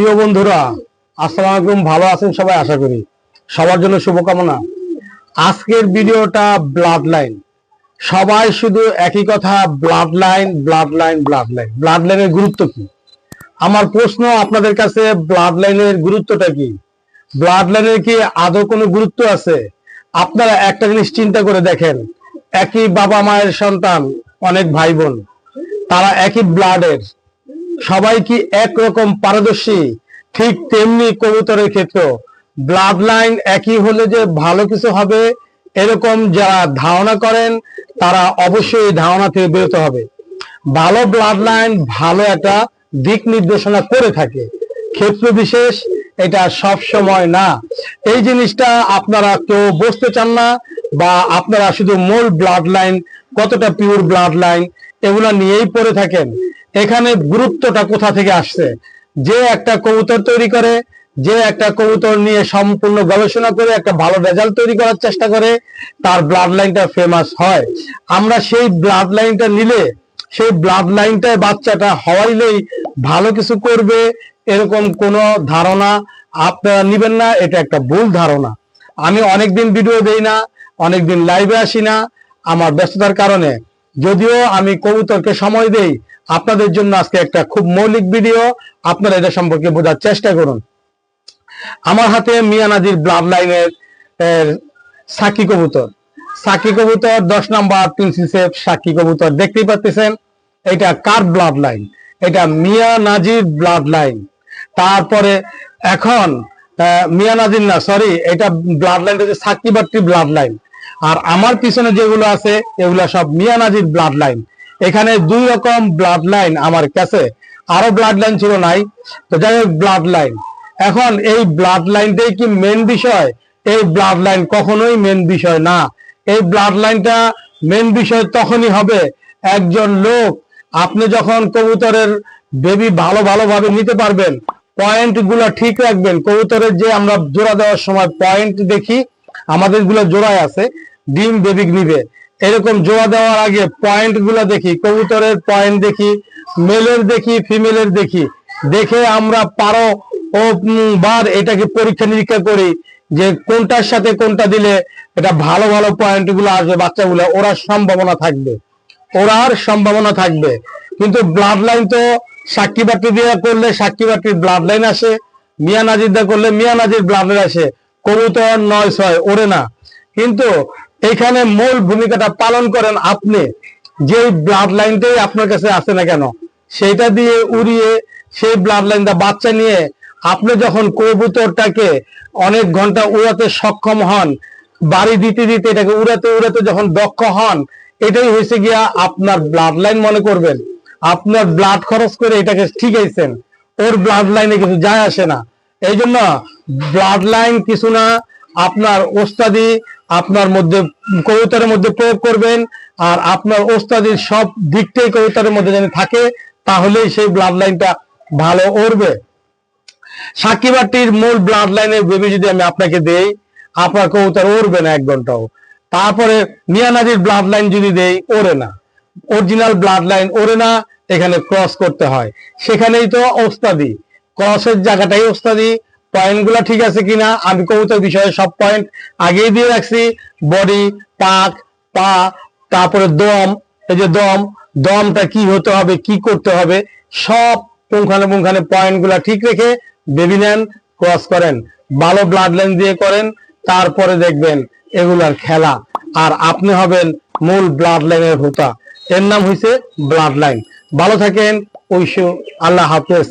প্রিয় বন্ধুরা, আসসালামু আলাইকুম। ভালো আছেন সবাই, আশা করি সবার জন্য শুভকামনা। আজকের ভিডিওটা ব্লাড লাইন। সবাই শুধু একই কথা, blood line blood line blood line. Blood লাইনের গুরুত্ব কি? আমার প্রশ্ন আপনাদের কাছে, ব্লাড লাইনের গুরুত্বটা কি? ব্লাড লাইনের কি আদৌ কোনো গুরুত্ব আছে? আপনারা একটা জিনিস চিন্তা করে দেখেন, একই বাবা মায়ের সন্তান, অনেক ভাই বোন, তারা একই ব্লাডের, সবাই কি একরকম পারদর্শী? ঠিক তেমনি কবুতরের ক্ষেত্রে ব্লাড লাইন একই হলে যে ভালো কিছু হবে এরকম যারা ধারণা করেন তারা অবশ্যই এই ধারণা থেকে বেরোতে হবে। ভালো ব্লাড লাইন ভালো একটা দিক নির্দেশনা করে থাকে, ক্ষেত্র বিশেষ, এটা সব সময় না। এই জিনিসটা আপনারা কেউ বুঝতে চান না, বা আপনারা শুধু মূল ব্লাড লাইন, কতটা পিওর ব্লাড লাইন, এগুলা নিয়েই পড়ে থাকেন। এখানে গুরুত্বটা কোথা থেকে আসছে? যে একটা কবুতর তৈরি করে, যে একটা কবুতর নিয়ে সম্পূর্ণ গবেষণা করে একটা ভালো রেজাল্ট তৈরি করার চেষ্টা করে, তার ব্লাড লাইনটা ফেমাস হয়। আমরা সেই ব্লাড লাইনটা নিলে, সেই ব্লাড লাইনটায় বাচ্চাটা হওয়াইলেই ভালো কিছু করবে এরকম কোনো ধারণা আপনারা নিবেন না। এটা একটা ভুল ধারণা। আমি অনেকদিন ভিডিও দেই না, অনেকদিন লাইভে আসি না আমার ব্যস্ততার কারণে। যদিও আমি কবুতরকে সময় দেই, আপনাদের জন্য আজকে একটা খুব মৌলিক ভিডিও, আপনারা এটা সম্পর্কে বোঝার চেষ্টা করুন। আমার হাতে মিয়া নাজির ব্লাড লাইনের সাকি কবুতর। সাকি কবুতর 10 নাম্বার প্রিন্সি সেফ সাকি কবুতর দেখতেই পাচ্ছেন। এটা কার ব্লাড লাইন? এটা মিয়া নাজির ব্লাড লাইন। তারপরে এখন মিয়া নাজির না, সরি, এটা ব্লাড লাইন হচ্ছে সাকি বাট্টি ব্লাড লাইন। আর আমার পিছনে যেগুলো আছে এগুলো সব মিয়া নাজির ব্লাড লাইন। এখানে 2 রকম ব্লাড লাইন আমার কাছে, আরো ব্লাড লাইন ছিল নাই, তো যাই হোক ব্লাড লাইন। এখন এই ব্লাড লাইনটাই কি মেন বিষয়? এই ব্লাড লাইন কখনোই মেন বিষয় না। এই ব্লাড লাইনটা মেন বিষয় তখনই হবে একজন লোক, আপনি যখন কবুতরের বেবি ভালোভাবে নিতে পারবেন, পয়েন্ট গুলা ঠিক রাখবেন। কবুতরের যে আমরা জোড়া দেওয়ার সময় পয়েন্ট দেখি, আমাদের গুলো জোড়ায় আছে, ডিম বেবি নিবে, এরকম জোড়া দেওয়ার আগে পয়েন্ট গুলা দেখি, কবুতরের পয়েন্ট দেখি, মেলের দেখি, ফিমেলের দেখি, দেখে আমরা পারো ও বার এটাকে পরীক্ষা নিরীক্ষা করি যে কোনটার সাথে কোনটা দিলে এটা ভালো পয়েন্ট গুলো আসবে, বাচ্চাগুলো ওরার সম্ভাবনা থাকবে। কিন্তু ব্লাড লাইন তো সাক্ষী বাটি দিয়ে করলে সাক্ষী বাটির ব্লাড লাইন আসে, মিয়া নাজির দিয়ে করলে মিয়া নাজির ব্লাড লাইন আসে, কবুতর 9-6 ওরে না। কিন্তু এখানে মূল ভূমিকাটা পালন করেন আপনি। যে ব্লাড লাইনটাই আপনার কাছে আসে না কেন, সেটা দিয়ে উড়িয়ে সেই ব্লাড লাইনটা বাচ্চা নিয়ে আপনি যখন কবুতরটাকে অনেক ঘন্টা উড়াতে সক্ষম হন, বাড়ি দিতে এটাকে উড়াতে যখন দক্ষ হন, এটাই হয়েছে গিয়া আপনার ব্লাড লাইন মনে করবেন। আপনার ব্লাড খরচ করে এটাকে ঠিকাইছেন, ওর ব্লাড লাইনে কিছু যায় আসে না। এই জন্য ব্লাড লাইন কিছু না, আপনার ওস্তাদি আপনার মধ্যে, কবুতরের মধ্যে প্রয়োগ করবেন, আর আপনার ওস্তাদির সব দিকটাই কবুতরের মধ্যে যদি থাকে, তাহলেই সেই ব্লাড লাইনটা ভালো উড়বে। সাক্ষী বাটির মূল ব্লাড লাইনের বেবি যদি আমি আপনাকে দেই, আপনার কবুতর উড়বে না 1 ঘন্টাও। তারপরে মিয়া নাজির ব্লাড লাইন যদি দেই, ওড়ে না, অরিজিনাল ব্লাড লাইন ওড়ে না, এখানে ক্রস করতে হয়। সেখানেই তো ওস্তাদি, ক্রসের জায়গাটাই ওস্তাদি। পয়েন্ট গুলা ঠিক আছে কিনা, আমি কবুতর বিষয়ে সব পয়েন্ট আগেই দিয়ে রাখছি। বডি, পাক, পা, তারপরে দম, এই যে দমটা কি হতে হবে, কি করতে হবে, সব পুঙ্খানুপুঙ্খানে পয়েন্ট গুলা ঠিক রেখে বেবি নেন, ক্রস করেন, ভালো ব্লাড লাইন দিয়ে করেন, তারপরে দেখবেন এগুলার খেলা। আর আপনি হবেন মূল ব্লাড লাইনের হোতা। এর নাম হইছে ব্লাড লাইন। ভালো থাকেন, ঐশু, আল্লাহ হাফেজ।